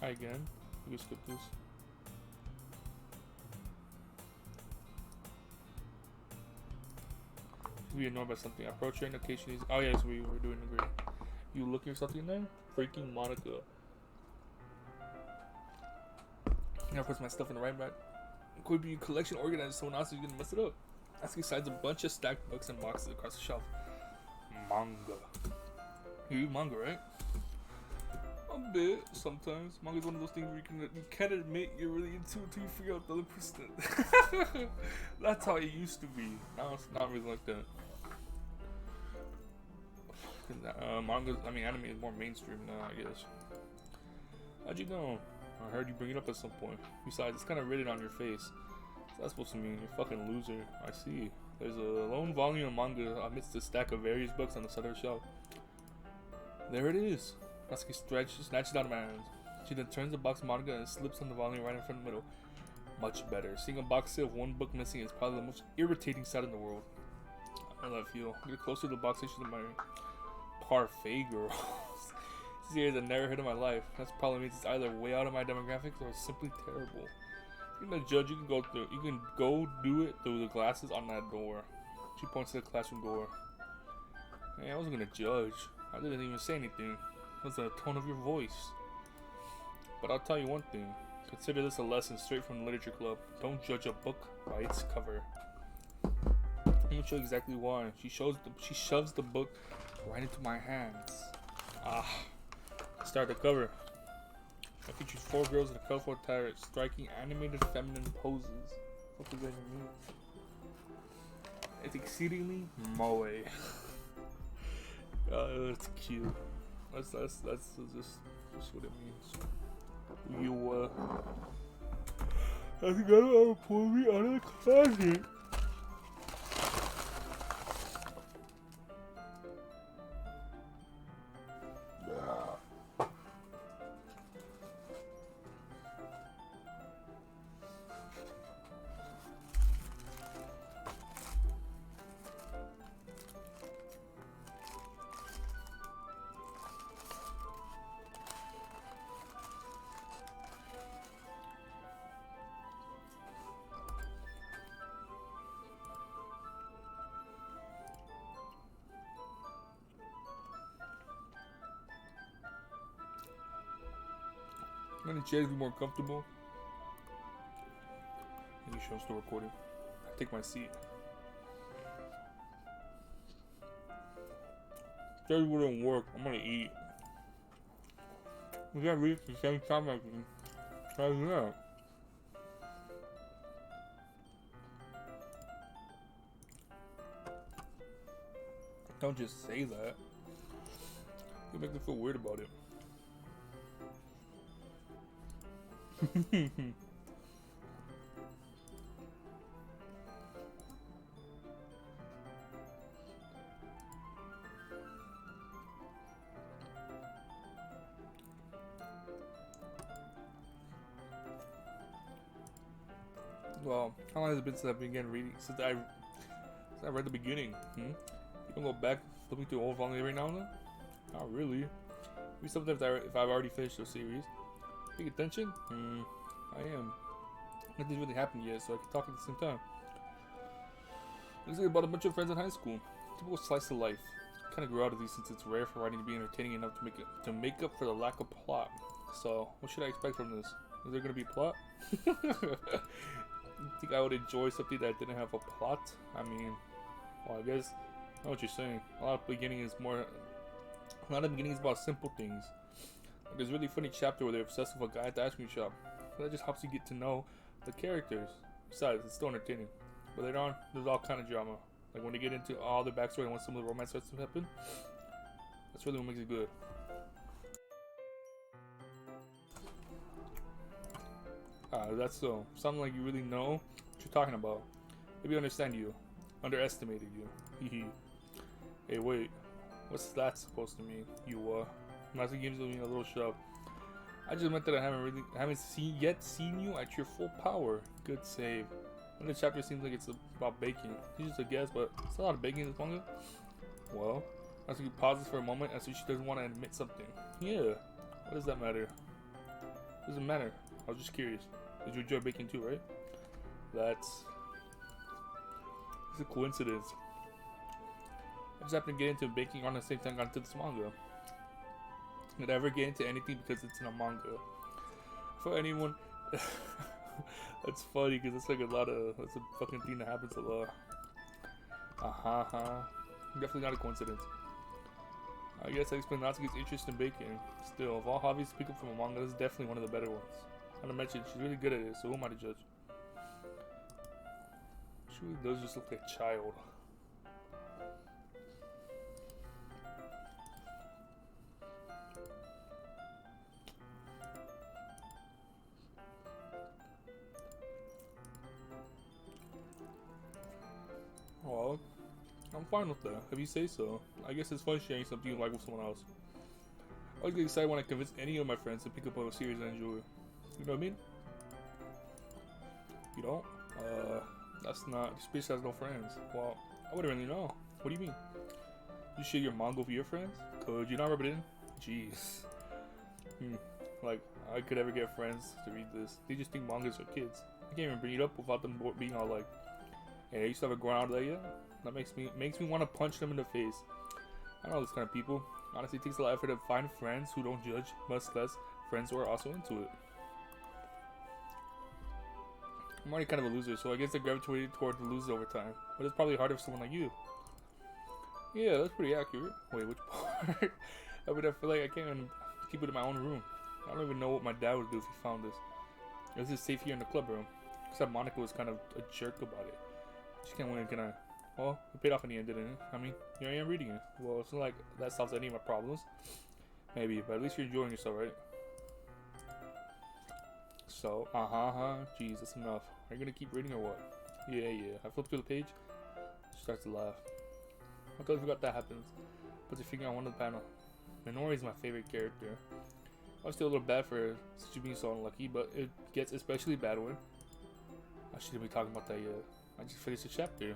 Hi again. You can skip this. Be annoyed by something. Approach your occasionally. Oh yes, we were doing great. You looking for something there? Freaking Monica. Now puts my stuff in the right rack. Could be collection organized. Someone else is gonna mess it up. Asking sides a bunch of stacked books and boxes across the shelf. Manga. You read manga, right? A bit, sometimes. Manga's one of those things where you can't admit you're really into it until you figure out the other person. That's how it used to be. Now it's not really like that. Manga, I mean anime is more mainstream now, I guess. How'd you know? I heard you bring it up at some point. Besides, it's kind of written on your face. What's that supposed to mean? You're a fucking loser. I see. There's a lone volume of manga amidst a stack of various books on the center shelf. There it is. Natsuki snatches it out of my hands. She then turns the box of manga and slips on the volume right in front of the middle. Much better. Seeing a box set of one book missing is probably the most irritating sight in the world. I love you. Get closer to the box station of my parfait girls. This year is a never hit of my life. That probably means it's either way out of my demographics or simply terrible. If you're gonna judge, you can go do it through the glasses on that door. She points to the classroom door. Hey, I wasn't gonna judge. I didn't even say anything. It was the tone of your voice. But I'll tell you one thing. Consider this a lesson straight from the literature club. Don't judge a book by its cover. Let me show you exactly why. She shoves the book right into my hands. Start the cover. It features 4 girls in a colorful attire striking animated feminine poses. What does that even mean? It's exceedingly moe. That's cute. That's just what it means. You I think I pull me out of the closet. Any chairs be more comfortable? And you show us the recording. I take my seat. Chairs wouldn't work. I'm gonna eat. We gotta read at the same time. I can try it out. Don't just say that. You make me feel weird about it. Well, how long has it been since I began reading? Since I read the beginning. You can go back flipping through old volume every now and then? Not really. Maybe sometimes if I've already finished a series. Paying attention? I am. Nothing's really happened yet, so I can talk at the same time. Looks like about a bunch of friends in high school. Typical slice of life. Kind of grew out of these since it's rare for writing to be entertaining enough to make up for the lack of plot. So, what should I expect from this? Is there gonna be plot? You think I would enjoy something that didn't have a plot? I mean, well, I guess I know what you're saying. A lot of the beginning is about simple things. Like there's a really funny chapter where they're obsessed with a guy at the ice cream shop. So that just helps you get to know the characters. Besides, it's still entertaining. But later on, there's all kind of drama. Like when they get into all the backstory and when some of the romance starts to happen, that's really what makes it good. That's so. Sounding like you really know what you're talking about. Maybe I understand you. Underestimated you. Hey, wait. What's that supposed to mean? Natsuki gives me a little shove. I just meant that I haven't seen you at your full power. Good save. And the chapter seems like it's about baking. It's just a guess, but it's a lot of baking in this manga. Well, Natsuki pauses for a moment as if she doesn't want to admit something. Yeah. What does that matter? Doesn't matter. I was just curious. Did you enjoy baking too, right? It's a coincidence. I just happened to get into baking around the same time I got into this manga. Did I ever get into anything because it's in a manga? For anyone, that's funny because it's like that's a fucking thing that happens a lot. Definitely not a coincidence. I guess I explained Natsuki's interest in baking. Still, of all hobbies to pick up from a manga, this is definitely one of the better ones. Not to mention, she's really good at it, so who am I to judge? She really does just look like a child. Well, I'm fine with that, if you say so. I guess it's fun sharing something you like with someone else. I always get excited when I convince any of my friends to pick up a series I enjoy. You know what I mean? You don't? That's not. This bitch has no friends. Well, I wouldn't really know. What do you mean? You share your manga with your friends? Could you not rub it in? Jeez. Like, I could ever get friends to read this. They just think mangas are kids. I can't even bring it up without them being all like, hey, I used to have a ground like that. That makes me want to punch them in the face. I know those kind of people. Honestly, it takes a lot of effort to find friends who don't judge, much less friends who are also into it. I'm already kind of a loser, so I guess I gravitated toward the loser over time. But it's probably harder for someone like you. Yeah, that's pretty accurate. Wait, which part? I mean, I feel like I can't even keep it in my own room. I don't even know what my dad would do if he found this. This is safe here in the club room. Except Monica was kind of a jerk about it. She can't win, can I? Well, it paid off in the end, didn't it? I mean, here I am reading it. Well, it's not like that solves any of my problems. Maybe, but at least you're enjoying yourself, right? So, jeez, that's enough. Are you gonna keep reading or what? Yeah. I flip through the page. She starts to laugh. I totally forgot that happens. Puts her finger on one of the panel. Minori is my favorite character. I was still a little bad for her since she's being so unlucky, but it gets especially bad when I shouldn't be talking about that yet. I just finished the chapter.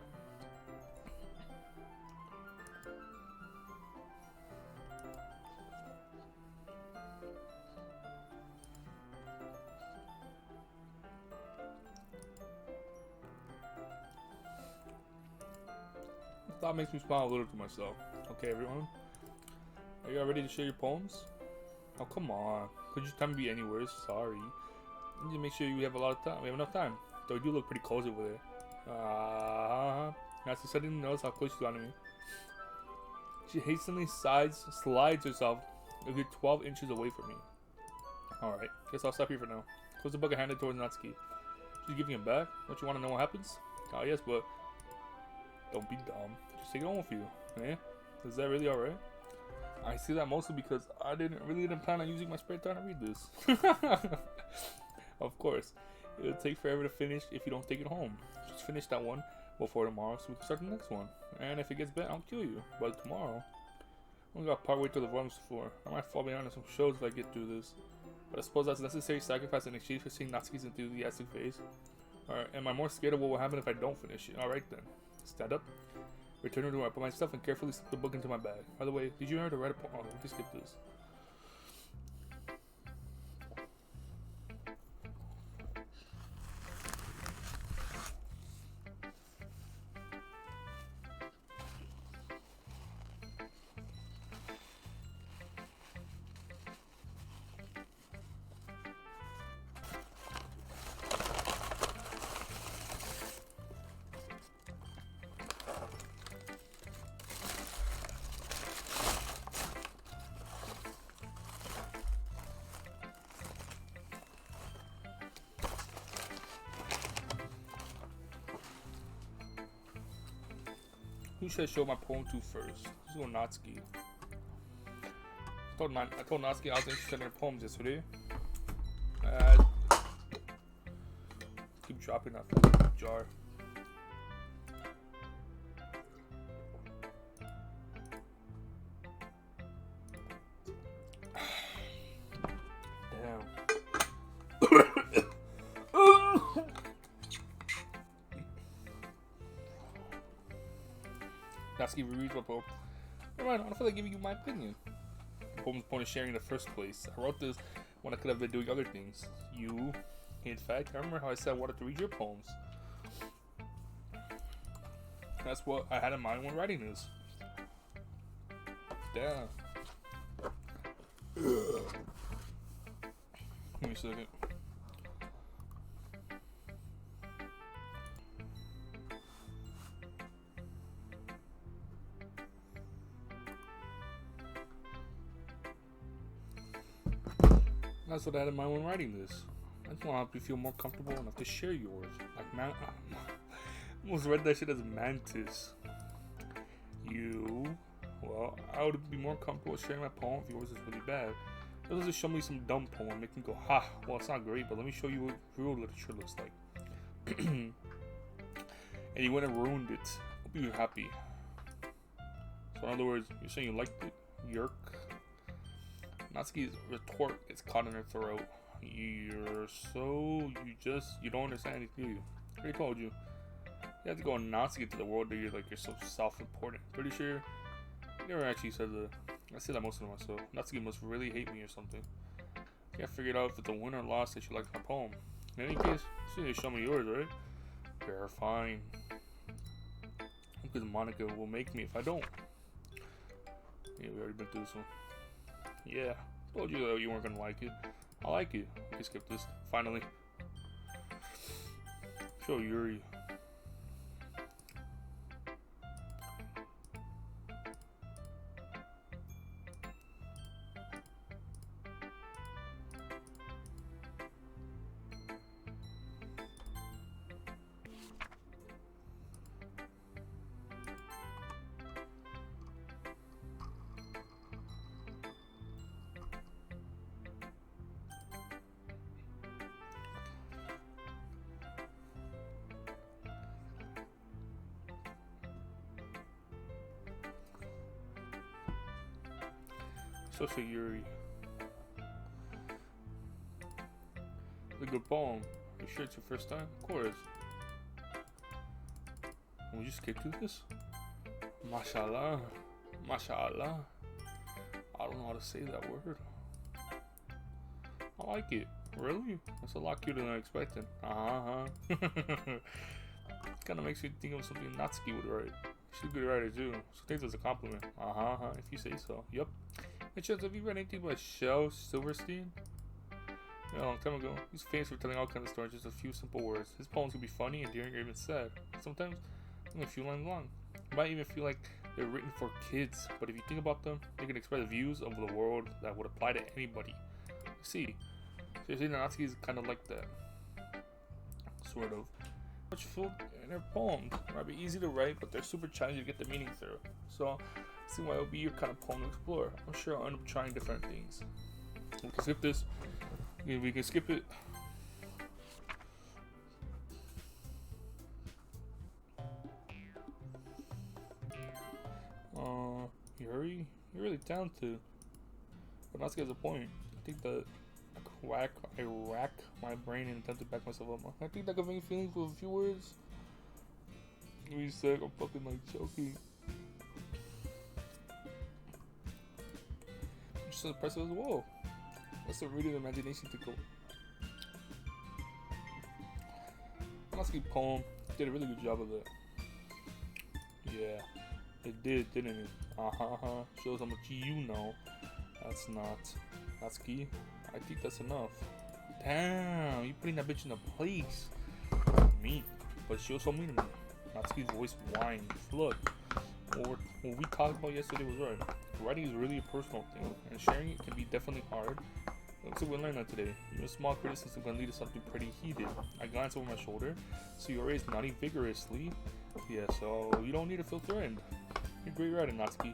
That makes me smile a little to myself. Okay, everyone, are you all ready to share your poems? Oh, come on. Could you tell me any words? Sorry. I need to make sure you have a lot of time. We have enough time. Though you do look pretty cozy over there. Natsu suddenly knows how close you are to me. She hastily slides herself a good 12 inches away from me. Alright, guess I'll stop here for now. Close the book and hand it towards Natsuki. She's giving it back. Don't you want to know what happens? Ah, yes, but don't be dumb. Just take it home with you. Eh? Is that really alright? I see that mostly because I really didn't plan on using my spare time to read this. Of course. It'll take forever to finish if you don't take it home. Just finish that one before tomorrow so we can start the next one. And if it gets bad, I'll kill you. But tomorrow, I only got partway through the volumes before. I might fall behind on some shows if I get through this. But I suppose that's a necessary sacrifice in exchange for seeing Natsuki's enthusiastic face. Alright, am I more scared of what will happen if I don't finish it? Alright then. Stand up. Return to where I put my stuff and carefully slip the book into my bag. By the way, did you know how to write a poem? Oh, we can skip this. Who should I show my poem to first? Let's go Natsuki. I told Natsuki I was interested in her poems yesterday. Keep dropping that fucking jar. Natsuki rereads my poem. Never mind, I don't feel like giving you my opinion. The poem's point of sharing in the first place. I wrote this when I could have been doing other things. You, in fact, I remember how I said I wanted to read your poems. That's what I had in mind when writing this. Damn. Give me a second. That's what I had in mind when writing this. I just want to help you feel more comfortable enough to share yours. Like, man, I almost read that shit as mantis. Well, I would be more comfortable sharing my poem if yours is really bad. You'll just show me some dumb poem, make me go, ha, well, it's not great, but let me show you what real literature looks like. And you went and ruined it. Hope you're happy. So in other words, you're saying you liked it? Yerk. Natsuki's retort gets caught in her throat. You don't understand anything, do you? I already told you. You have to go Natsuki to the world that you're so self-important. Pretty sure you never actually said that. I say that most of myself. Natsuki must really hate me or something. Can't figure it out if it's a win or loss that she likes my poem. In any case, you need to show me yours, right? Fair, fine. Because Monica will make me if I don't. Yeah, we already been through this one. Yeah, told you that you weren't gonna like it. I like it. We can skip this. Finally. Show Yuri. So Yuri. It's a good poem. You sure it's your first time? Of course. Can we just skip through this? Mashallah. Mashallah. I don't know how to say that word. I like it. Really? That's a lot cuter than I expected. Kind of makes me think of something Natsuki would write. She's a good writer too. So I think that's a compliment. If you say so. Yup. Hey Chance, have you read anything about Shel Silverstein? A long time ago. He's famous for telling all kinds of stories in just a few simple words. His poems can be funny, endearing, or even sad. Sometimes, only a few lines long. You might even feel like they're written for kids, but if you think about them, they can express views of the world that would apply to anybody. See, so you're saying Natsuki is kind of like that. Sort of. But you feel in their poems. They might be easy to write, but they're super challenging to get the meaning through. So, see why it would be your kind of poem to explore. I'm sure I'll end up trying different things. We can skip this. We can skip it. Yuri, you're really talented. But Natsuki has a point. I think that I rack my brain and attempt to back myself up. I think that conveying feelings with a few words. Really sick. I'm fucking like choking. It's so impressive as well. That's a really imagination to go. Natsuki poem did a really good job of it. Yeah, it did, didn't it? Shows how much you know. That's not Natsuki. I think that's enough. Damn, you putting that bitch in a place. Me, but she was so mean to me. Natsuki's voice whined. Look, what we talked about yesterday was right. Writing is really a personal thing, and sharing it can be definitely hard. Looks like we learned that today. Even a small criticism can lead to something pretty heated. I glanced over my shoulder, so Yuri is nodding vigorously. Yeah, so you don't need to feel threatened. You're great writing, Natsuki.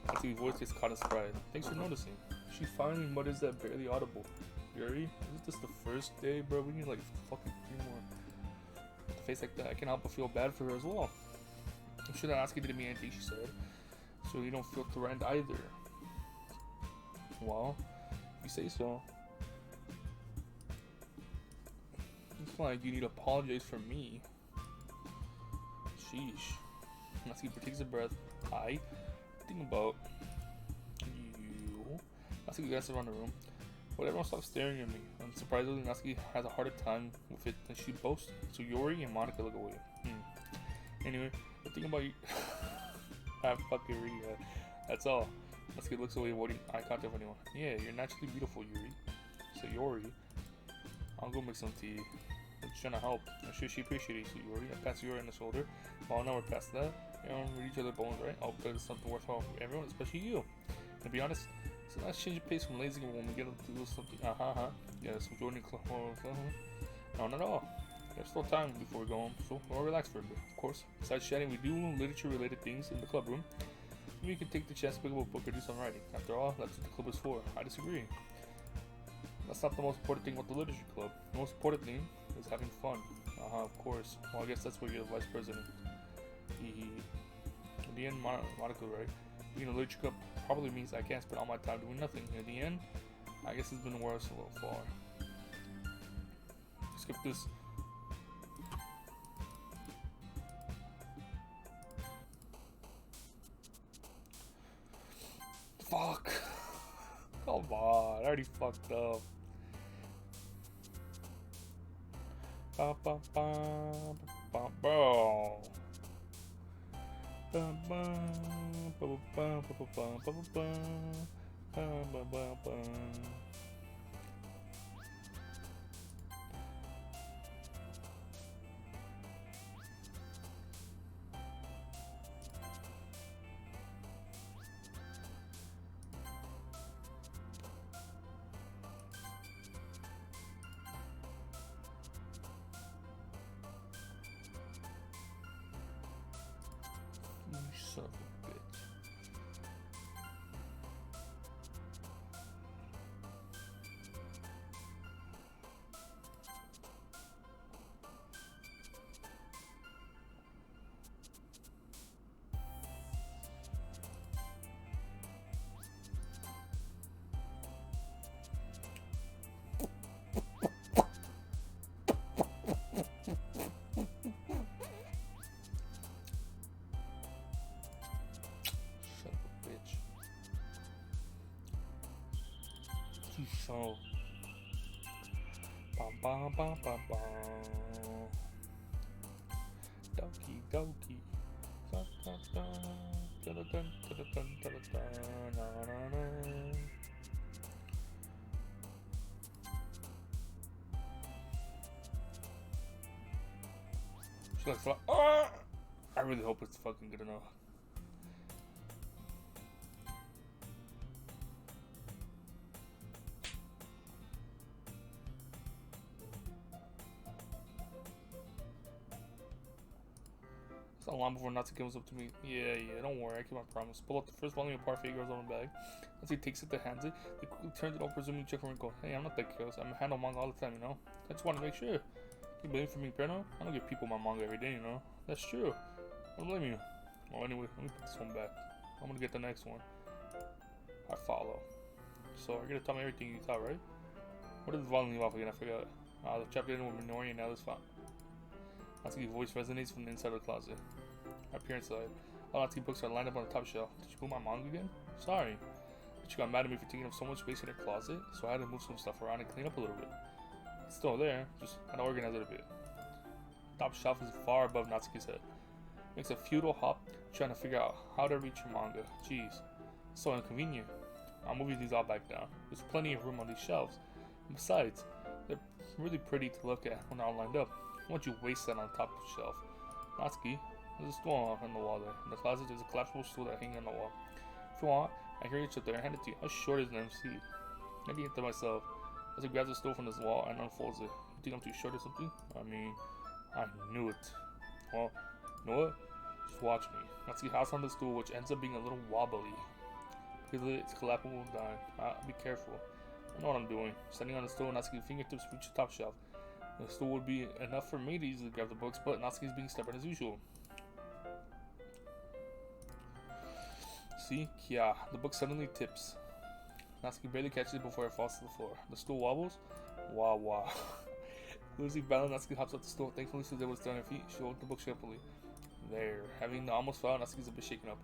Natsuki's voice gets caught in surprise. Thanks for noticing. She finally mutters that barely audible. Yuri, isn't this the first day, bro? We need like fucking 3 more. With a face like that, I can't help but feel bad for her as well. I'm sure that Natsuki didn't mean anything she said, so you don't feel threatened either. Well, if you say so. It's like you need to apologize for me. Sheesh. Natsuki takes a breath. I think about you. Natsuki glances around the room. But everyone stops staring at me. And surprisingly, Natsuki has a harder time with it than she boasts. So Yori and Monica look away. Anyway, the thing about you... I'm fucking reading that. That's all. Natsuki looks away, avoiding eye contact with anyone. Yeah, you're naturally beautiful, Yuri. So Yori, I'll go make some tea. I'm just trying to help. I'm sure she appreciates you, Yori. I pass Yori on the shoulder. Well, now we're past that. Everyone read each other's bones, right? I'll put something worthwhile for everyone, especially you. To be honest, it's a nice change of pace from lazy when we get to do something. Yeah, some Jordan clothes. No, not at all. There's still time before we go home, so we'll relax for a bit. Of course, besides chatting, we do literature-related things in the club room. Maybe you can take the chance to pick up a book or do some writing. After all, that's what the club is for. I disagree. That's not the most important thing about the literature club. The most important thing is having fun. Of course. Well, I guess that's where you're the vice president. In the end, Monica, right? Being a literature club probably means I can't spend all my time doing nothing. In the end, I guess it's been worse a little far. Skip this. Fuck. Come on, I already fucked up. Bro. Son of a bitch. So, bam bam bam bam bam. Doki Doki. Da da da da da da da da da da na na na. She looks like, I really hope it's fucking good enough. It's not long before Natsuki comes up to me. Yeah, don't worry, I keep my promise. Pull out the first volume of Parfait Girls on the bag. Natsuki takes it to hands it. They quickly turns it over, presumably check for wrinkle. Hey, I'm not that careless. I'm a handle manga all the time, you know? I just want to make sure. You blame for me, Preno? I don't give people my manga every day, you know? That's true. I don't blame you. Well, anyway, let me put this one back. I'm gonna get the next one. I follow. So, you're gonna tell me everything you thought, right? What did the volume leave off again? I forgot. The chapter ended with Minori and now this font. Natsuki's voice resonates from the inside of the closet. I peer inside. All Natsuki books are lined up on the top shelf. Did you put my manga again? Sorry. But you got mad at me for taking up so much space in her closet, so I had to move some stuff around and clean up a little bit. It's still there, just had to organize it a bit. Top shelf is far above Natsuki's head. Makes a futile hop trying to figure out how to reach your manga. Jeez, it's so inconvenient. I'll move these all back down. There's plenty of room on these shelves. And besides, they're really pretty to look at when they're all lined up. Why don't you waste that on top of the shelf? Natsuki, there's a stool on the wall there. In the closet, there's a collapsible stool that hangs on the wall. If you want, I can reach up there and hand it to you. How short is an MC? Maybe think to myself as he grabs the stool from this wall and unfolds it. You think I'm too short or something? I mean, I knew it. Well, you know what? Just watch me. Natsuki hops on the stool, which ends up being a little wobbly. Because it's collapsible and dying. Be careful. I know what I'm doing. Standing on the stool, Natsuki's fingertips reach the top shelf. The stool would be enough for me to easily grab the books, but Natsuki's being stubborn as usual. See? Kya. The book suddenly tips. Natsuki barely catches it before it falls to the floor. The stool wobbles. Wah wah. Losing balance, Natsuki hops up the stool. Thankfully, she was able to stay on her feet. She opened the book sharply. There. Having almost fell, Natsuki's a bit shaken up.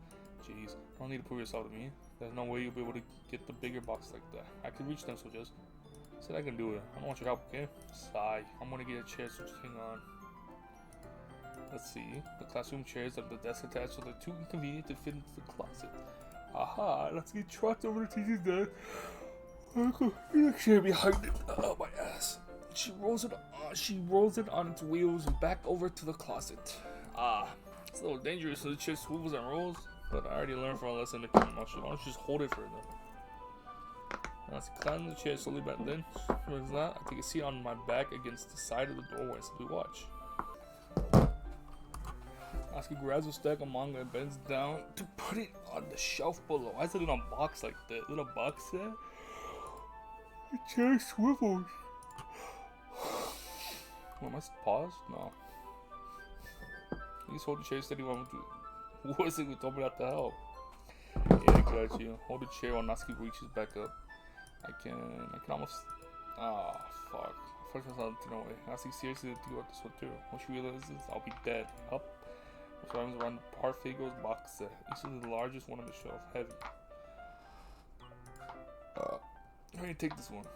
Jeez, you don't need to prove yourself to me. There's no way you'll be able to get the bigger box like that. I can reach them, so just said I can do it. I don't want your help, okay? Sigh. I'm gonna get a chair, so just hang on. Let's see. The classroom chairs have the desk attached, so they're too inconvenient to fit into the closet. Aha! Let's get trots over the teacher's desk. The chair behind it. Oh, my ass. She rolls it on its wheels and back over to the closet. Ah, it's a little dangerous, so the chair swivels and rolls. But I already learned from a lesson to come on. Why don't you just hold it for them? Let's climb the chair slowly back then. What is that? I take a seat on my back against the side of the doorway and simply watch. Asuka grabs a stack of manga and bends down to put it on the shelf below. Why is it in a box like that? Little box there? The chair swivels. Am I paused? No. Please hold the chair steady while I'm doing. Who was it who told me not to help? Yeah, I got you. Hold the chair while Natsuki reaches back up. I can almost. Ah, fuck. I forced myself to know. Natsuki seriously didn't think about this one too. Once she realizes I'll be dead. Up. Which runs around the Parfago's box set. This is the largest one on the shelf. Heavy. I'm gonna take this one.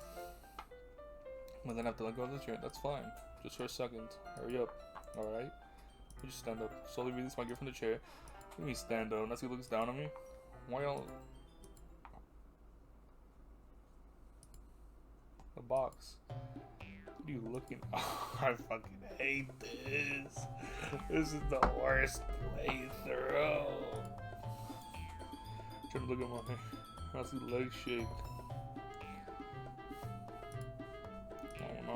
But then I have to let go of the chair. That's fine. Just for a second. Hurry up. Alright? You just stand up. Slowly release my grip from the chair. Let me stand up. Natsuki looks down on me. Why y'all... The box. What are you looking at? Oh, I fucking hate this. This is the worst playthrough. I'm trying to look at my Natsuki's legs shake. Oh no,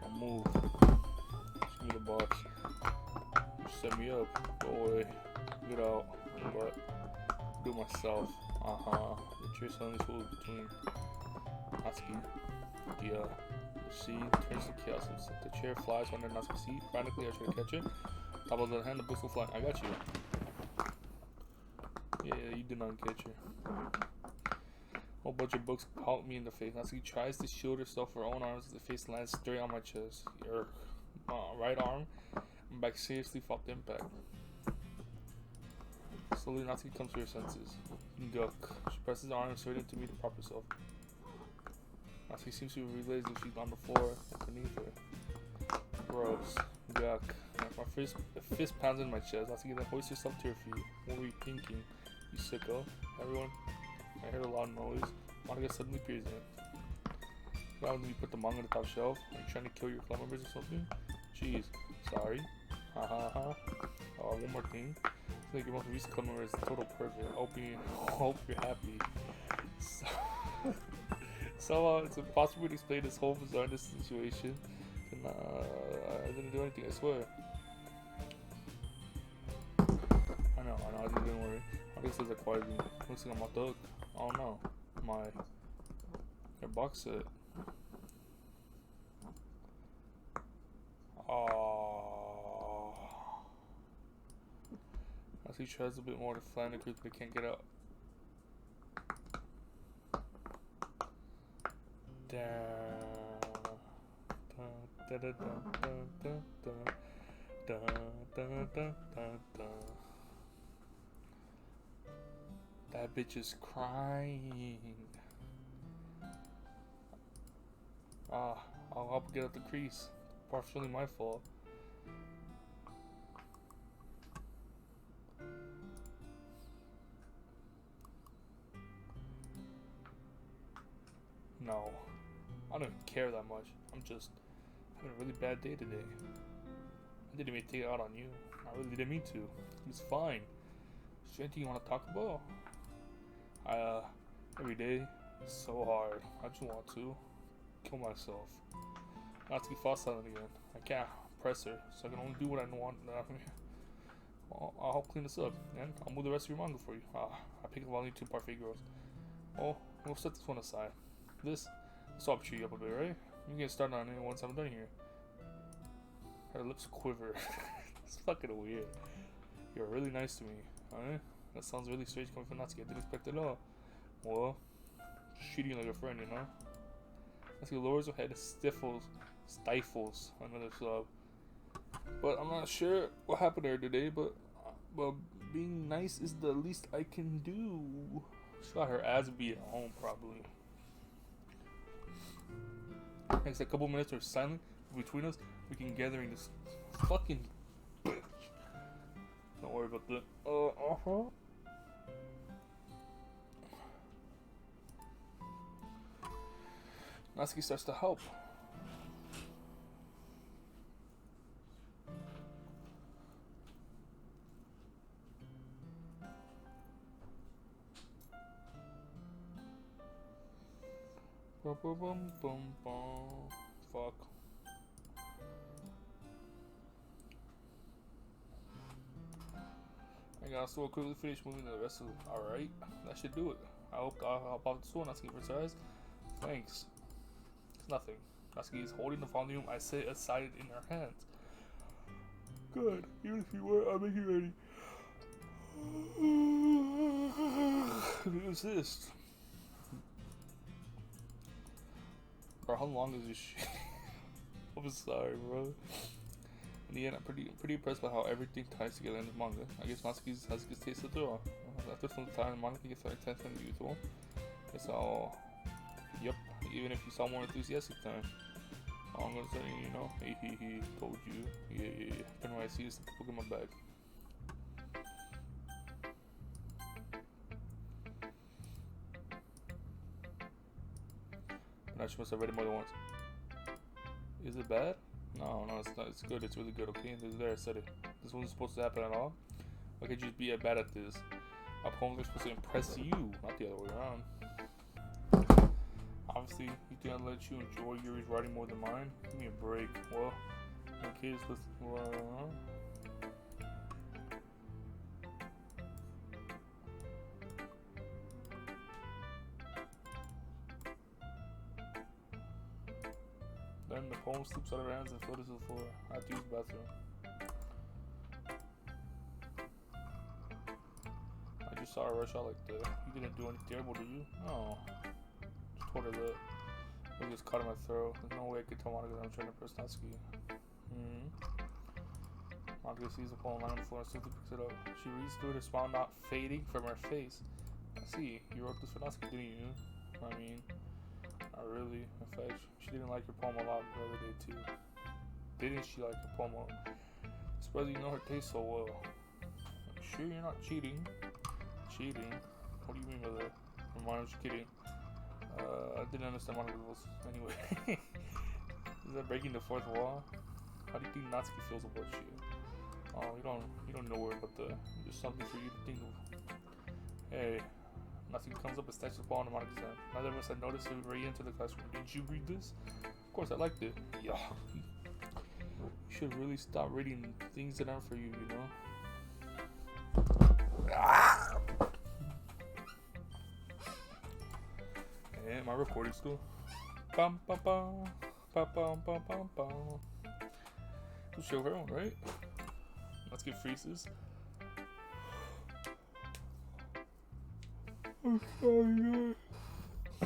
I'll move. Just give me the box. You set me up. Go away. Get out. But do it myself. The chair suddenly swivels between Natsuki. The scene turns to chaos. The chair flies under Natsuki's seat. Frantically, I try to catch it. Top of the hand, the books will fly. I got you. Yeah, you did not catch it. A whole bunch of books pout me in the face. Natsuki tries to shield herself with her own arms as the face lands straight on my chest. Your right arm and back seriously felt the impact. Slowly, Natsuki comes to her senses. Duck. She presses her arm and straight into me to prop herself. Natsuki seems to realize that she's on the floor underneath her. Gross. Yuck. My fist pounds in my chest. Natsuki then hoists herself to her feet. What were you thinking? You sicko. Everyone. I heard a loud noise. Manga suddenly appears in. What happens when you put the manga on the top shelf? Are you trying to kill your club members or something? Jeez. Sorry. Ha ha ha. Oh, one more thing. I think your most recent club member is total perfect. Hope you're happy. So it's impossible to explain this whole bizarreness situation. And I didn't do anything, I swear. I know, I didn't worry. I guess there's a quiet room. Looks like I'm a thug. Oh no. Your box set. Oh. I see she tries a bit more to flatten the crease, but can't get out. That bitch is crying. I'll help get out the crease. Partially my fault. No. I don't even care that much. I'm just having a really bad day today. I didn't even take it out on you. I really didn't mean to. It's fine. Is there anything you want to talk about? Every day, it's so hard. I just want to kill myself. Natsuki falls silent again. I can't press her, so I can only do what I want. I'll help clean this up, and I'll move the rest of your manga for you. I pick up volume 2 Parfait Girls. Oh, we'll set this one aside. This will cheer you up a bit, right? You can get started on it once I'm done here. Her lips quiver. It's fucking weird. You're really nice to me, huh? That sounds really strange coming from Natsuki. I didn't expect it at all. Well, treating you like a friend, you know? Natsuki lowers her head and stifles another sob. But I'm not sure what happened to her today, but Being nice is the least I can do. She got her ass beat at home, probably. Next, a couple minutes are silent between us. We can gather in this fucking bitch. Don't worry about that. Natsuki starts to help. Bum, bum, bum, bum, bum. Fuck. I gotta still quickly finish moving the rest of it. Alright, that should do it. I hope I'll hop off the stool. Natsuki for size. Thanks. It's nothing. Natsuki is holding the volume I set aside in her hands. Good. Even if you were, I'll make you ready. Who's this? Bro, how long is this shit? I'm sorry, bro. In the end, I'm pretty impressed by how everything ties together in the manga. I guess Natsuki has a good taste of thrill. After some time, the manga gets more intense than usual. It's all, yep. Even if you saw more enthusiastic time. All I'm gonna say, you know, he told you. Yeah. Then when I see this, look in my bag. But she must have read it more than once. Is it bad? No, it's not. It's good. It's really good. Okay, there. I said it. This wasn't supposed to happen at all. I could just be bad at this. My poems are supposed to impress you, not the other way around. Obviously, you think I'd let you enjoy Yuri's writing more than mine? Give me a break. Well, my kids, listen. Then the poem slips out of her hands and floats to the floor. I have to use the bathroom. I just saw her rush out like that. You didn't do anything terrible, did you? No. Just told her that. It just caught in my throat. There's no way I could tell Monica that I'm trying to press Natsuki. Monica sees the poem lying on the floor and simply picks it up. She reads through it, her smile not fading from her face. I see. You wrote this for Natsuki, didn't you? I mean, not really. In fact, she didn't like your poem a lot the other day, too. Didn't she like your poem a lot? Surprised you know her taste so well. I'm sure you're not cheating. Cheating? What do you mean by that? I'm just kidding. I didn't understand one of those anyway. Is that breaking the fourth wall? How do you think Natsuki feels about you? Oh, you don't know worry about that. Just something for you to think of. Hey, Natsuki comes up and snatches the ball on the Monica's hand. Neither of us had noticed it right into the classroom. Did you read this? Of course, I liked it. Yeah. You should really stop reading things that aren't for you, you know? And my recording still. Bum bum bum bum bum bum bum bum. We'll show her one, right? Let's get freezes. I'm sorry, I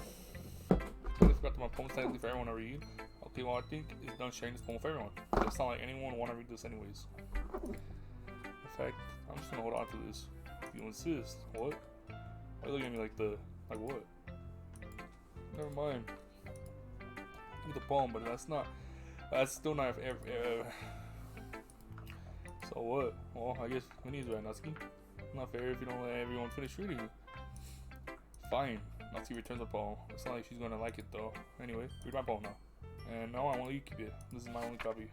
forgot that my poem's technically for everyone to read. Okay, well I think it's done sharing this poem with everyone. It's not like anyone want to read this anyways. In fact, I'm just gonna hold on to this. If you insist. What? Why are you looking at me like what? Never mind. Give me the poem, but that's still not So what? Well, I guess we need to right, Natsuki. Not fair if you don't let everyone finish reading it. Fine. Natsuki returns the poem. It's not like she's gonna like it though. Anyway, read my poem now. And no, I want you to keep it. This is my only copy.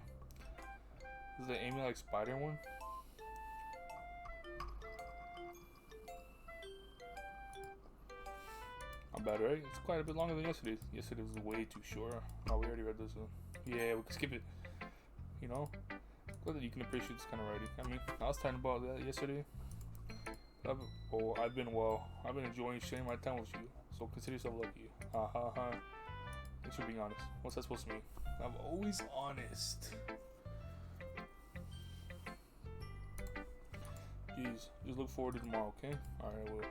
This is the Amy like spider one. Not bad, right? It's quite a bit longer than yesterday's. Yesterday was way too short. Oh, we already read this one. Yeah, we can skip it. You know? Glad that you can appreciate this kind of writing. I mean, I was talking about that yesterday. I've been enjoying sharing my time with you. So consider yourself lucky. Ha ha ha. Thanks for being honest. What's that supposed to mean? I'm always honest. Jeez, just look forward to tomorrow, okay? Alright, I will.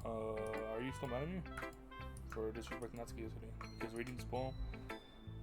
Are you still mad at me? For disrespecting Natsuki yesterday? Because reading this poem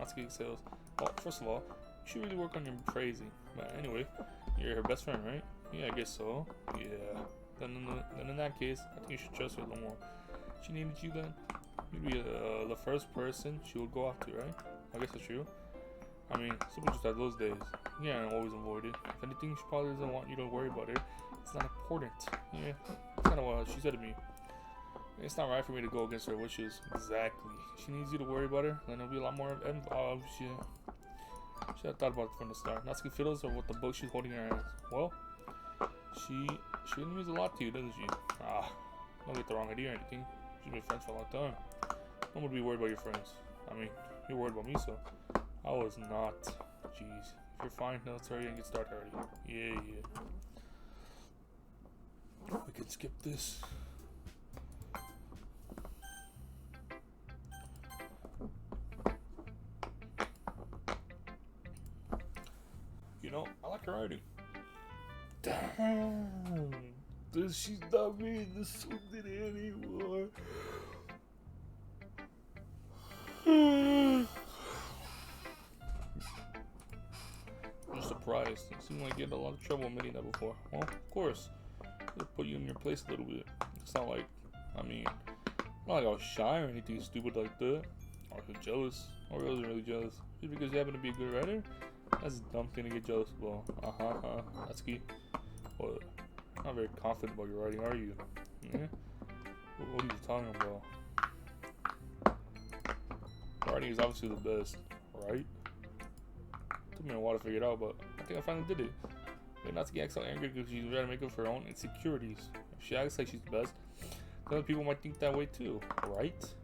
Natsuki exhales. Well, first of all, you should really work on your phrasing. But anyway, you're her best friend, right? Yeah, I guess so. Yeah. Then in that case, I think you should trust her a little more. She needed you then? You'd be the first person she would go off to, right? I guess that's true. I mean, some people just have those days. Yeah, and always avoid it. If anything, she probably doesn't want you to worry about it. It's not important. Yeah, that's kind of what she said to me. It's not right for me to go against her wishes. Exactly. She needs you to worry about her, then it'll be a lot more involved. She had thought about it from the start. Natsuki fiddles or what the book she's holding in her hands. Well, she really means a lot to you, doesn't she? Don't get the wrong idea or anything. She's been friends for a long time. I'm gonna be worried about your friends. I mean, you're worried about me, so I was not. Jeez. If you're fine, let's hurry and get started already. Yeah. We can skip this. You know, I like her writing. Damn. She's not reading this something anymore. I'm surprised. It seemed like you had a lot of trouble admitting that before. Well, of course. It'll put you in your place a little bit. It's not like, not like I was shy or anything stupid like that. Or jealous. I wasn't really jealous. Just because you happen to be a good writer? That's a dumb thing to get jealous about. That's key. Well, not very confident about your writing, are you? Yeah? What are you talking about? Writing is obviously the best, right? Took me a while to figure it out, but I think I finally did it. But Natsuki acts so angry because she's trying to make up for her own insecurities. If she acts like she's the best, then other people might think that way too, right?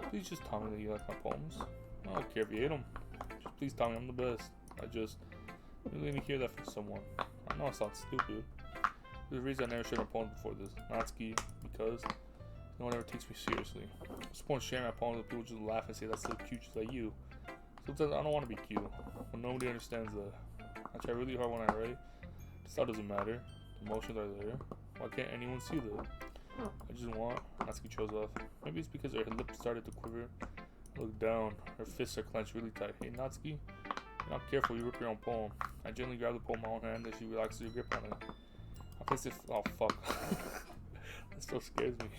Please just tell me that you like my poems. I don't care if you hate them. Just please tell me I'm the best. I just really need to hear that from someone. I know it sounds stupid. There's a reason I never shared my poems before this. Natsuki, because no one ever takes me seriously. What's the point of sharing my poems when people just laugh and say that's so cute just like you? Sometimes I don't want to be cute, but nobody understands that. I try really hard when I write. The style doesn't matter. The emotions are there. Why can't anyone see that? I just want. Natsuki shows off. Maybe it's because her lips started to quiver. I look down. Her fists are clenched really tight. Hey Natsuki, you're not careful, you rip your own poem. I gently grab the poem in my own hand as she relaxes her grip on it. I place it. Oh fuck. That still scares me.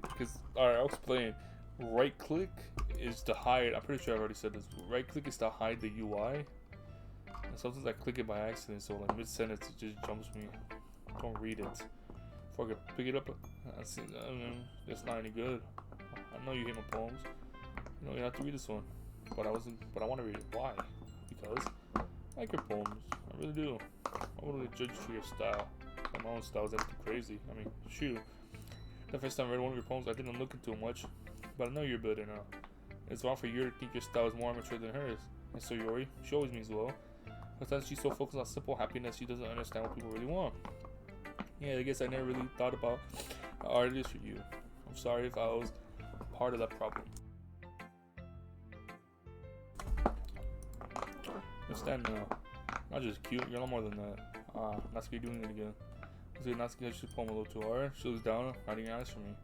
Because, alright, I'll explain. Right click is to hide. I'm pretty sure I've already said this. Right click is to hide the UI. And sometimes I click it by accident, so like mid sentence it just jumps me. Don't read it. Before I can pick it up, it's not any good. I know you hate my poems. You know you have to read this one. But I want to read it. Why? Because I like your poems. I really do. I wouldn't judge you for your style. My own style is acting crazy. I mean, shoot. The first time I read one of your poems, I didn't look into it much. But I know you're better now. It's wrong for you to think your style is more mature than hers. And so Yori, she always means well. Sometimes she's so focused on simple happiness, she doesn't understand what people really want. Yeah, I guess I never really thought about how hard it is for you. I'm sorry if I was part of that problem. Understand now. Not just cute, you're a lot more than that. Natsuki doing it again. So Natsuki has the poem a little too hard. She looks down, writing eyes for me.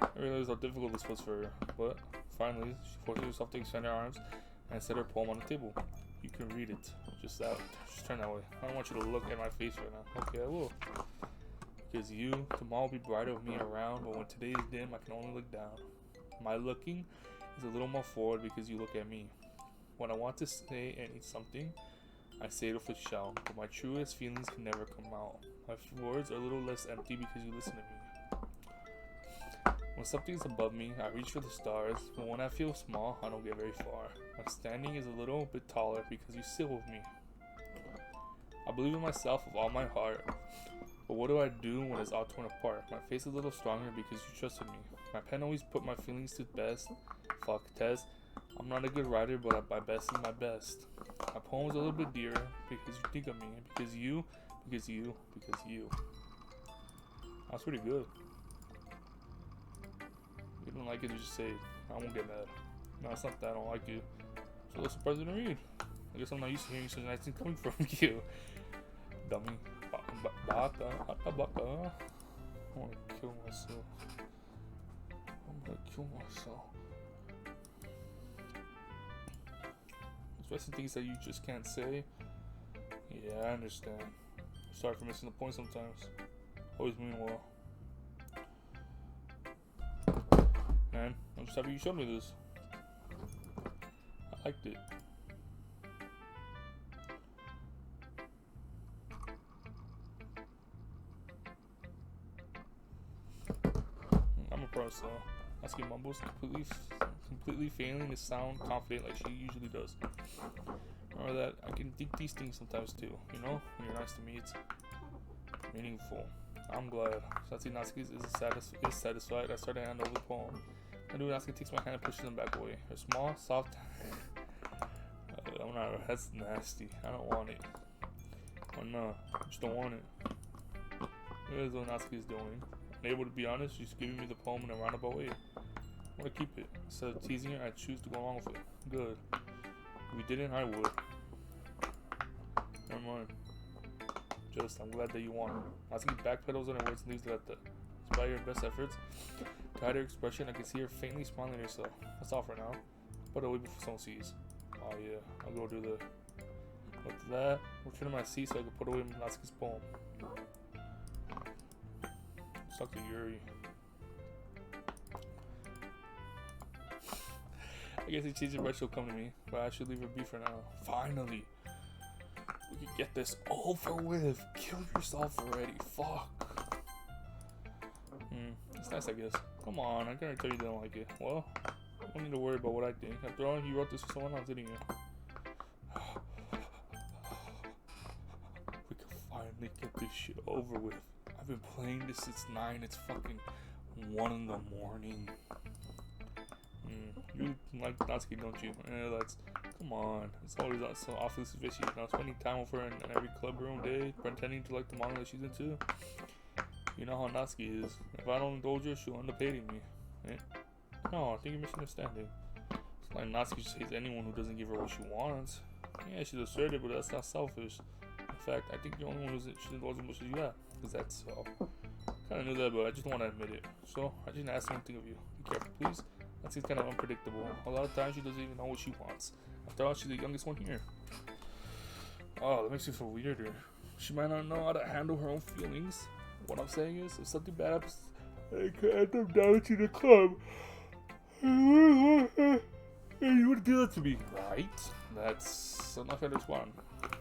I realized how difficult this was for her, but finally, she forces herself to extend her arms and set her poem on the table. You can read it. Just turn that way. I don't want you to look at my face right now. Okay, I will. Because tomorrow will be brighter with me around, but when today is dim, I can only look down. My looking is a little more forward because you look at me. When I want to say and eat something, I say it with a shout, but my truest feelings can never come out. My words are a little less empty because you listen to me. When something is above me, I reach for the stars, but when I feel small, I don't get very far. My standing is a little bit taller because you sit with me. I believe in myself with all my heart, but what do I do when it's all torn apart? My face is a little stronger because you trusted me. My pen always put my feelings to best. Fuck, Tess. I'm not a good writer, but my best is my best. My poem is a little bit dearer because you think of me, and because you. That's pretty good. If you don't like it, just say it. I won't get mad. No, it's not that I don't like you. It's a little surprising to read. I guess I'm not used to hearing such nice things coming from you. Dummy. Baka. I wanna kill myself. I'm gonna kill myself. expressing things that you just can't say. Yeah, I understand. Sorry for missing the point sometimes. Always mean well. Man, I'm just happy you showed me this. I liked it. I'm impressed though. Natsuki mumbles, completely failing to sound confident like she usually does. Remember that I can think these things sometimes too, you know? When you're nice to me, it's meaningful. I'm glad. Satsuki Natsuki is satisfied. I start to hand over the poem. I do. Natsuki takes my hand and pushes them back away. Her small, soft. I'm not. That's nasty. I don't want it. Oh no, I just don't want it. Here's what Natsuki is doing. Unable to be honest, she's giving me the poem in a roundabout way. I want to keep it. Instead of teasing her, I choose to go along with it. Good. If we didn't, I would. Never mind. I'm glad that you won. Natsuki backpedals on her words and leaves it at that. Despite her best efforts to hide her expression, I can see her faintly smiling at herself. That's all for now. Put it away before someone sees. Oh yeah, I'll go do the. With that, return to my seat so I can put away Natsuki's poem. Suck to Yuri. I guess he changes right, she'll come to me, but I should leave her be for now. Finally! We can get this over with. Kill yourself already. Fuck. It's nice, I guess. Come on, I can't tell you don't like it. Well, I don't need to worry about what I think. After all, you wrote this for someone else, didn't you? We can finally get this shit over with. I've been playing this since 9. It's fucking 1 in the morning. You like Natsuki, don't you? That's. Come on. It's always so awfully fishy. You know, spending time with her in every club room day, pretending to like the manga that she's into. You know how Natsuki is. If I don't indulge her, she'll end up hating me. Eh? No, I think you're misunderstanding. It's like Natsuki just hates anyone who doesn't give her what she wants. Yeah, she's assertive, but that's not selfish. In fact, I think the only one who should indulge as much as you got. Because that's so. Kinda knew that, but I just don't want to admit it. So, I just ask something of you. Be careful, please. Natsuki's kind of unpredictable. A lot of times she doesn't even know what she wants. After all, she's the youngest one here. Oh, that makes me feel weirder. She might not know how to handle her own feelings. What I'm saying is, if something bad happens, I could end up down to the club. You would do that to me, right? That's I'm not fair to respond.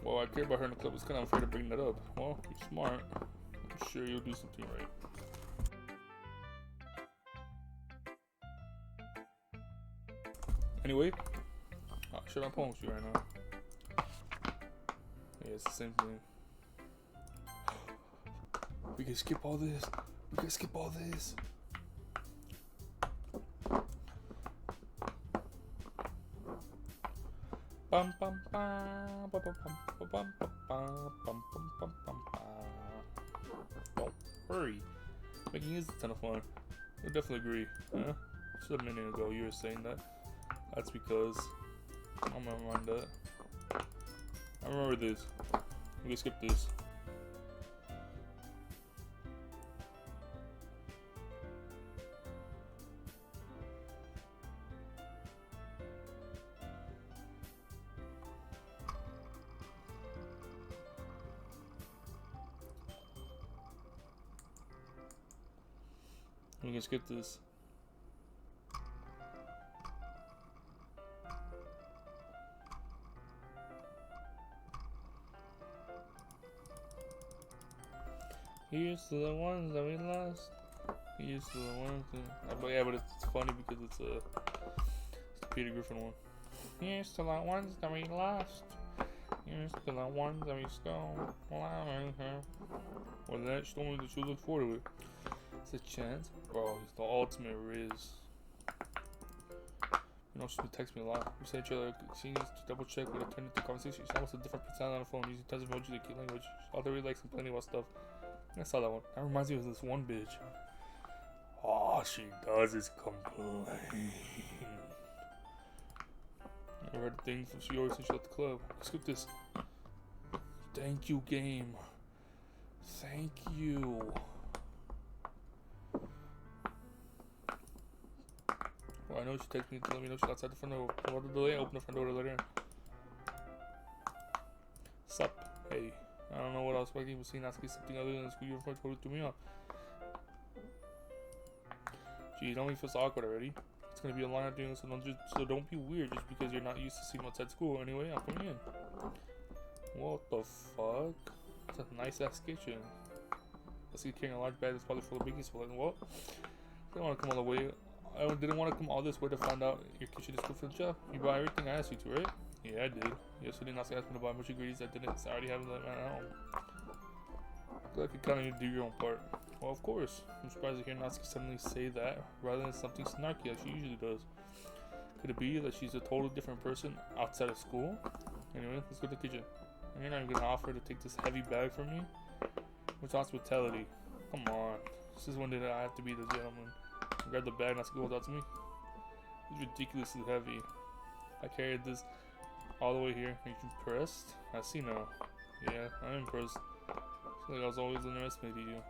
Well, I care about her in the club. It's kind of unfair to bring that up. Well, you're smart. I'm sure you'll do something right. Anyway, I'll share my poems to you right now. Yeah, it's the same thing. We can skip all this. We can skip all this. Bum bum bum bum bum bum bum bum bum bum bum. Don't worry. Making is a ton of fun. I definitely agree. Huh? Just a minute ago you were saying that. That's because I'm gonna remind that. I remember this. We can skip this. We can skip this. Here's to the ones that we lost. Here's to the ones that... yeah, but it's funny because it's the Peter Griffin one. Here's to the ones that we lost. Here's to the ones that we stole. Well, that she told me that she look forward to it. It's a chance. Bro, he's the ultimate Riz. You know, she's been texting me a lot. We sent each other scenes to double check what it turned into conversation. She's almost a different personality on the phone, using tons of emojis to key language. Although really likes complaining about stuff. I saw that one. That reminds me of this one bitch. All she does is complain. I read the thing she always said she left the club. Skip this. Thank you, game. Thank you. Well, I know she texted me to let me know she's outside the front door. Without the delay, I opened the front door to let her in. Hey, I don't know what I was expecting, but seeing Natsuki something other than the school uniform totally threw me off. Gee, don't make me feel so awkward already. It's gonna be a long night doing this, so don't be weird just because you're not used to seeing outside school. Anyway, I'm coming in. What the fuck? It's a nice ass kitchen. Let's see, carrying a large bag that's probably full of baking soda. What? I didn't want to come all the way. I didn't want to come all this way to find out your kitchen is good for the job. You bought everything I asked you to, right? Yeah, I did. Yesterday, Natsuki asked me to buy much ingredients I didn't. I already have them at home. I feel like you kind of need to do your own part. Well, of course. I'm surprised to hear Natsuki suddenly say that rather than something snarky like she usually does. Could it be that she's a totally different person outside of school? Anyway, let's go to the kitchen. And you're not even gonna offer to take this heavy bag from me? What's hospitality? Come on. This is when did I have to be the gentleman? Grab the bag, Natsuki holds out to me. It's ridiculously heavy. I carried this all the way here. Are you impressed? I see now. Yeah, I'm impressed. I feel like I was always underestimating you.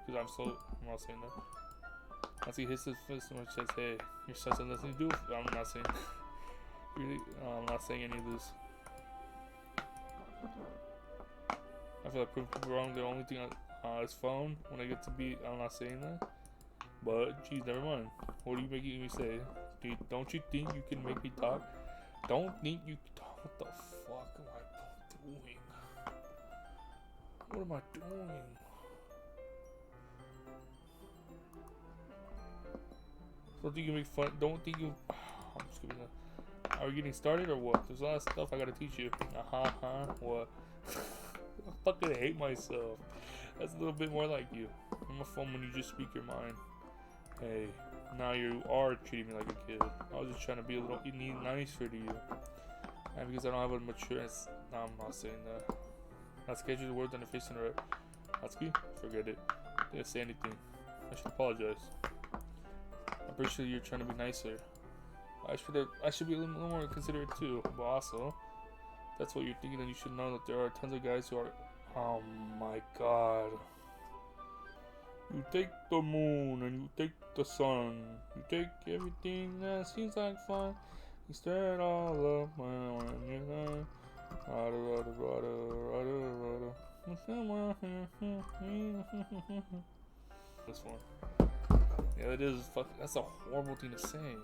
Because I'm not saying that. Natsuki hits his fist and says, hey, your son has nothing to do with it. I'm not saying really, I'm not saying any of this. I feel like proving people wrong. The only thing on his phone when I get to be, I'm not saying that. But geez, never mind. What are you making me say? Dude, don't you think you can make me talk? Don't think you can talk? What the fuck am I doing? What am I doing? Don't think you make fun. Don't think you. I'm just giving that. Are we getting started or what? There's a lot of stuff I gotta teach you. What? I fucking hate myself. That's a little bit more like you. I'm a phone when you just speak your mind. Hey, now you are treating me like a kid. I was just trying to be a little nicer to you. And because I don't have a maturity. No, I'm not saying that. Natsuki catches the words on her face and her. Natsuki, forget it. I didn't say anything. I should apologize. I'm pretty sure you're trying to be nicer. I should be a little more considerate too, but also, if that's what you're thinking, then you should know that there are tons of guys who are. Oh my god. You take the moon and you take the sun. You take everything that seems like fun. You stir it all up when you're done. This one. Yeah, that is fuck. That's a horrible thing to say.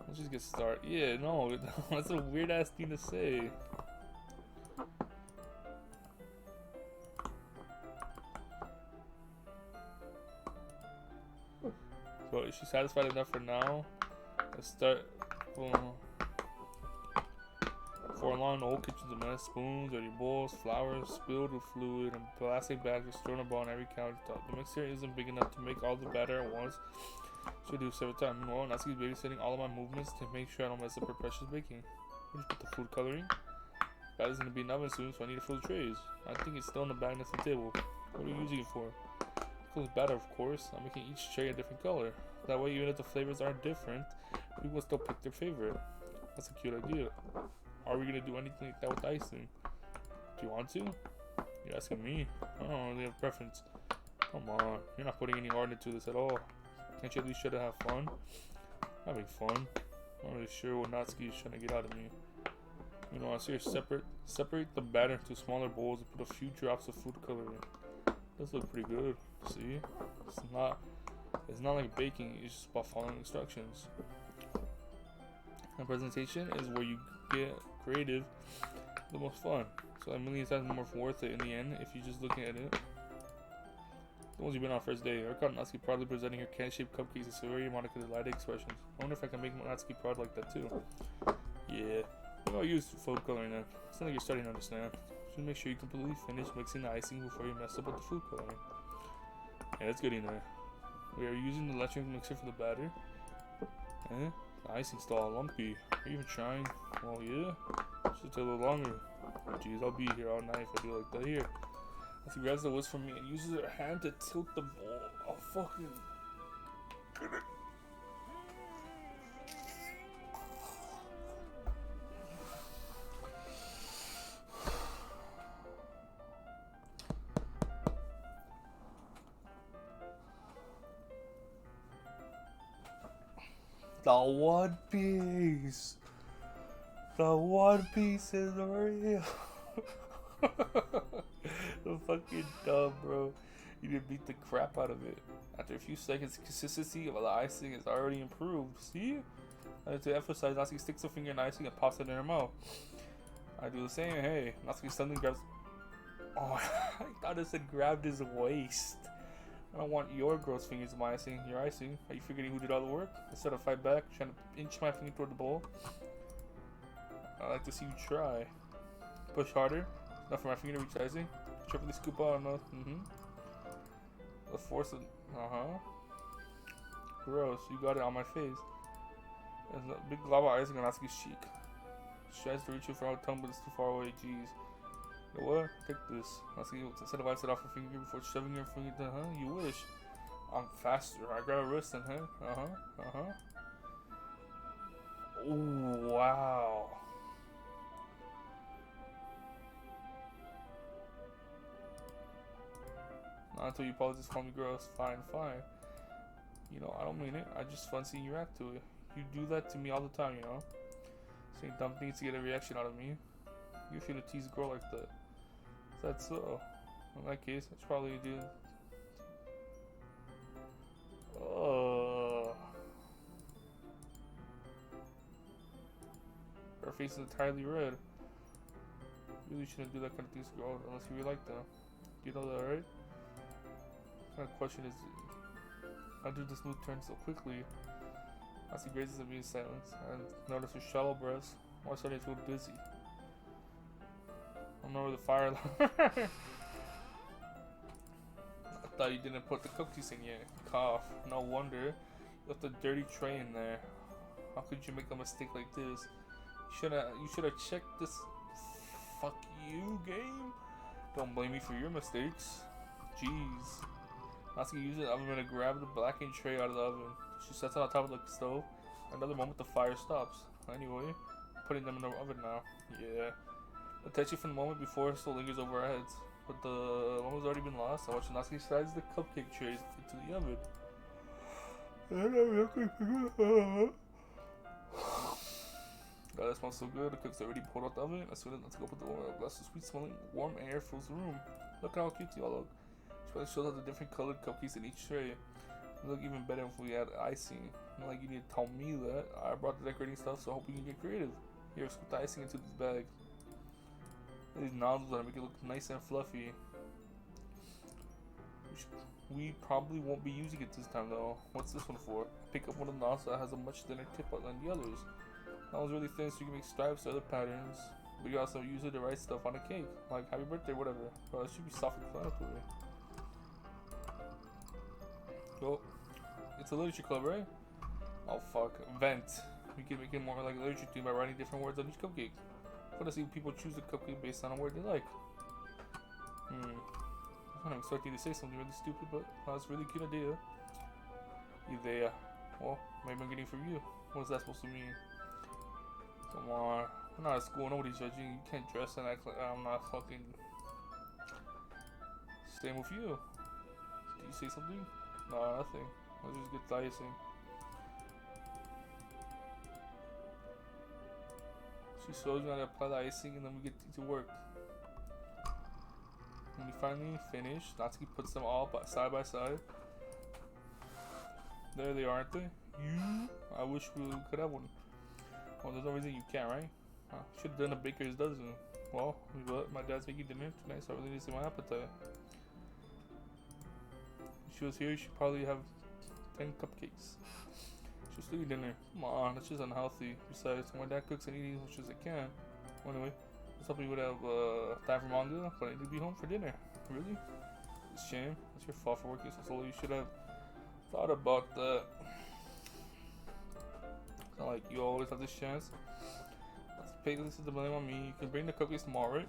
Let's just get started. Yeah, no, that's a weird ass thing to say. So is she satisfied enough for now? Let's start. For long, the whole kitchen's a mess. Spoons, dirty bowls, flowers, spilled with fluid, and plastic bags are thrown about on every countertop. The mixer isn't big enough to make all the batter at once. So I do several times. Meanwhile, Natsuki's babysitting all of my movements to make sure I don't mess up her precious baking. We just put the food coloring. Batter's gonna be in the oven soon, so I need to fill the trays. I think it's still in the bag next to the table. What are you using it for? Fill the batter, of course. I'm making each tray a different color. That way, even if the flavors are different, people still pick their favorite. That's a cute idea. Are we gonna do anything like that with icing? Do you want to? You're asking me. I don't really have a preference. Come on, you're not putting any heart into this at all. Can't you at least try to have fun? Having fun? I'm not really sure what Natsuki is trying to get out of me. You know, I see her separate the batter into smaller bowls and put a few drops of food coloring. Does look pretty good. See, it's not like baking. It's just about following instructions. And presentation is where you get creative, the most fun. So a million times more worth it in the end if you're just looking at it. The ones you've been on first day. I caught Natsuki proudly presenting her can-shaped cupcakes with very Monica delighted expressions. I wonder if I can make Natsuki proud like that too. Yeah, maybe I'll use food coloring then. It's not like you're starting to understand. Just make sure you completely finish mixing the icing before you mess up with the food coloring. Yeah, that's good in there. We are using the electric mixer for the batter. The icing's still all lumpy. Are you even trying? Well, yeah. Should take a little longer. Jeez, I'll be here all night if I do like that. Here. As he grabs the whisk from me and uses her hand to tilt the bowl. Oh, fucking. The one piece. The One Piece is real. The fucking dumb, bro. You didn't beat the crap out of it. After a few seconds, consistency of the icing is already improved. See? I had to emphasize, Natsuki sticks her finger in icing and pops it in her mouth. I do the same. Hey, Natsuki suddenly grabs. Oh, I thought it said grabbed his waist. I don't want your gross fingers in my icing. Your icing. Are you forgetting who did all the work? Instead of fight back, trying to inch my finger toward the bowl. I like to see you try. Push harder. Enough for my finger to reach icing. Carefully scoop out enough. The force of. Gross. You got it on my face. There's a big glob of icing on Natsuki's cheek. She tries to reach it for her tongue, but it's too far away. Jeez. You know what? Take this. Natsuki instead of wipes it off her finger before shoving her finger down. You wish. I'm faster. I grab her wrist and Ooh, wow. Not until you probably just call me gross. Fine. You know, I don't mean it. I just fun seeing you react to it. You do that to me all the time, you know? Saying dumb things to get a reaction out of me. You should have teased a girl like that. Is that so? In that case, I should probably do. Oh. Her face is entirely red. You really shouldn't do that kind of things to girls unless you really like them. You know that, right? What kind of question is it? How did this move turn so quickly? As he grazes at me in silence, I notice her shallow breaths. Why starting to feel dizzy? I don't know where the fire alarm. I thought you didn't put the cookies in yet. Cough. No wonder. You left a dirty tray in there. How could you make a mistake like this? You should have checked this. Fuck you, game. Don't blame me for your mistakes. Jeez. Natsuki uses the oven to grab the blackened tray out of the oven. She sets it on top of the stove. Another moment, the fire stops. Anyway, putting them in the oven now. Yeah. The tension from the moment before still lingers over our heads. But the moment's already been lost. I watch Natsuki slides the cupcake trays into the oven. God, that smells so good. The cook's already pulled out the oven. As soon as Natsuki opens the door, a blast of sweet smelling warm air fills the room. Look at how cute they all look. She probably shows out the different colored cupcakes in each tray. They look even better if we had icing. Not like you need to tell me that. I brought the decorating stuff, so I hope we can get creative. Here, scoop the icing into these bags. These nozzles that make it look nice and fluffy. We probably won't be using it this time though. What's this one for? Pick up one of the nozzles that has a much thinner tip than the others. That one's really thin, so you can make stripes or other patterns. But you also use it to write stuff on a cake, like happy birthday, whatever. Well, it should be self-explanatory. Well, it's a literature club, right? Oh fuck, vent. We can make it more like a literature theme by writing different words on each cupcake. I want to see people choose a cupcake based on a word they like. I'm expecting you to say something really stupid, but that's a really good idea. Idea. Well, maybe I'm getting from you. What's that supposed to mean? Come on. I'm not at school, nobody's judging. You can't dress and act like I'm not fucking. Same with you. Did you say something? No, nothing. Let's just get the icing. She shows me how to apply the icing and then we get to work. When we finally finish, Natsuki puts them all side by side. There they are, aren't they? I wish we could have one. Well, there's no reason you can't, right? Should have done a baker's dozen. Well, my dad's making dinner tonight, so I really need to see my appetite. If she was here, she'd probably have 10 cupcakes. She'll still eat dinner. Come on, that's just unhealthy. Besides, my dad cooks and eats as much as I can. Anyway, I was hoping you would have time for manga, but I need to be home for dinner. Really? It's a shame. It's your fault for working so slowly. You should have thought about that. It's not like you always have this chance. Let's pay this is the blame on me. You can bring the cupcakes tomorrow, right?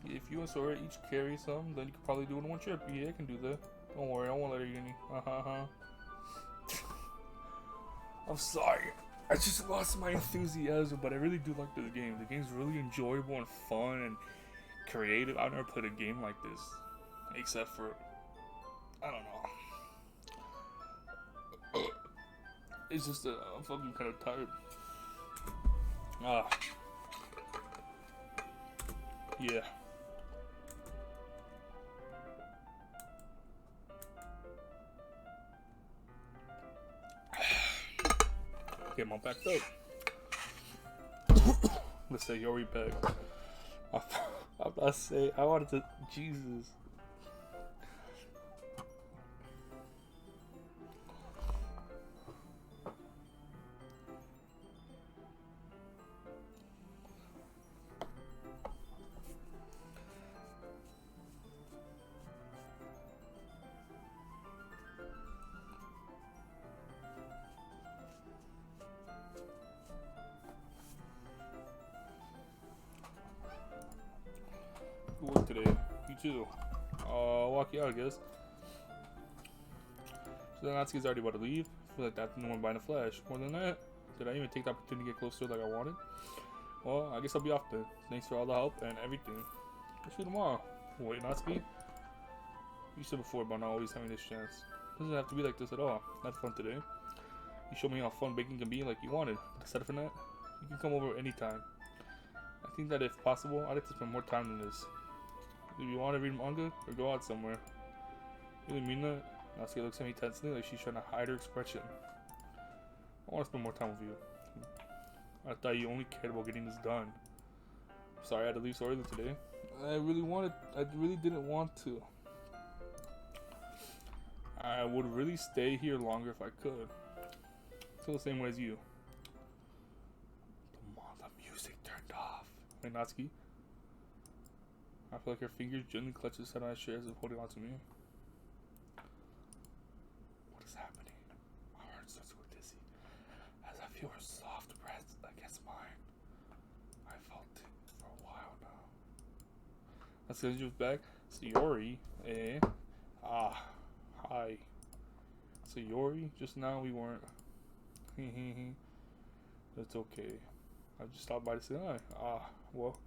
If you and Sora each carry some, then you can probably do it in one trip. Yeah, I can do that. Don't worry, I won't let her eat any. I'm sorry. I just lost my enthusiasm, but I really do like this game. The game's really enjoyable and fun and creative. I've never played a game like this, except for, I don't know. It's just I'm fucking kind of tired. Yeah. Get my backed up. Let's say Yori back. I'm about to say, I wanted to. Jesus. Good work today. You too. I'll walk you out, I guess. So Natsuki's already about to leave. I feel like that's no one buying a flash. More than that, did I even take the opportunity to get closer like I wanted? Well, I guess I'll be off then. Thanks for all the help and everything. I'll see you tomorrow. Wait, Natsuki? You said before about not always having this chance. It doesn't have to be like this at all. I had fun today. You showed me how fun baking can be like you wanted. But aside from that, you can come over anytime. I think that if possible, I'd like to spend more time than this. Do you want to read manga or go out somewhere? You really mean that? Natsuki looks at me tensely like she's trying to hide her expression. I want to spend more time with you. I thought you only cared about getting this done. Sorry I had to leave so early today. I really didn't want to. I would really stay here longer if I could. Feel the same way as you. The music turned off. Hey Natsuki. I feel like her fingers gently clutch the side of my chair as if holding on to me. What is happening? My heart starts to go dizzy as I feel her soft breath against mine. I felt it for a while now. As soon as she was back, Sayori, eh? Ah, hi. Sayori, just now we weren't. That's okay. I just stopped by to say hi. Ah, well.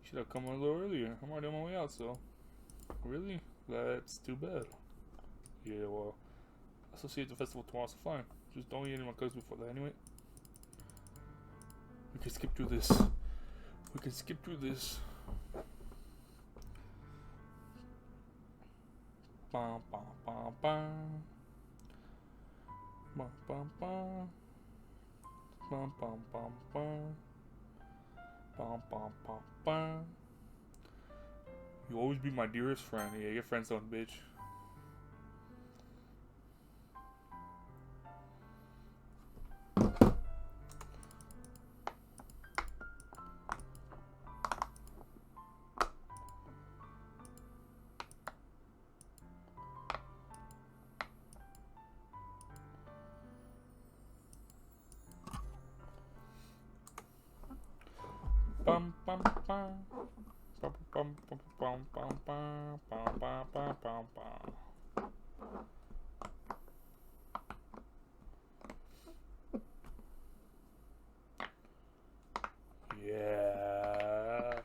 Should have come a little earlier. I'm already on my way out, so. Really? That's too bad. Yeah, well. I'll still see you at the festival tomorrow, so fine. Just don't eat any of my cookies before that, anyway. We can skip through this. We can skip through this. Bum, bum, bum, bum. Bum, bum, bum. Bum, bum, bum, bum. Bum, bum, bum, bum. You always be my dearest friend. Yeah, your friend zone, bitch. Bum, bum, bum. Bum, bum, bum, bum, bum, bum, bum, bum, bum, bum, bum. Yeah.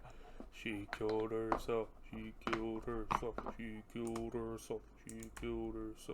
She killed herself. She killed herself. She killed herself. She killed herself.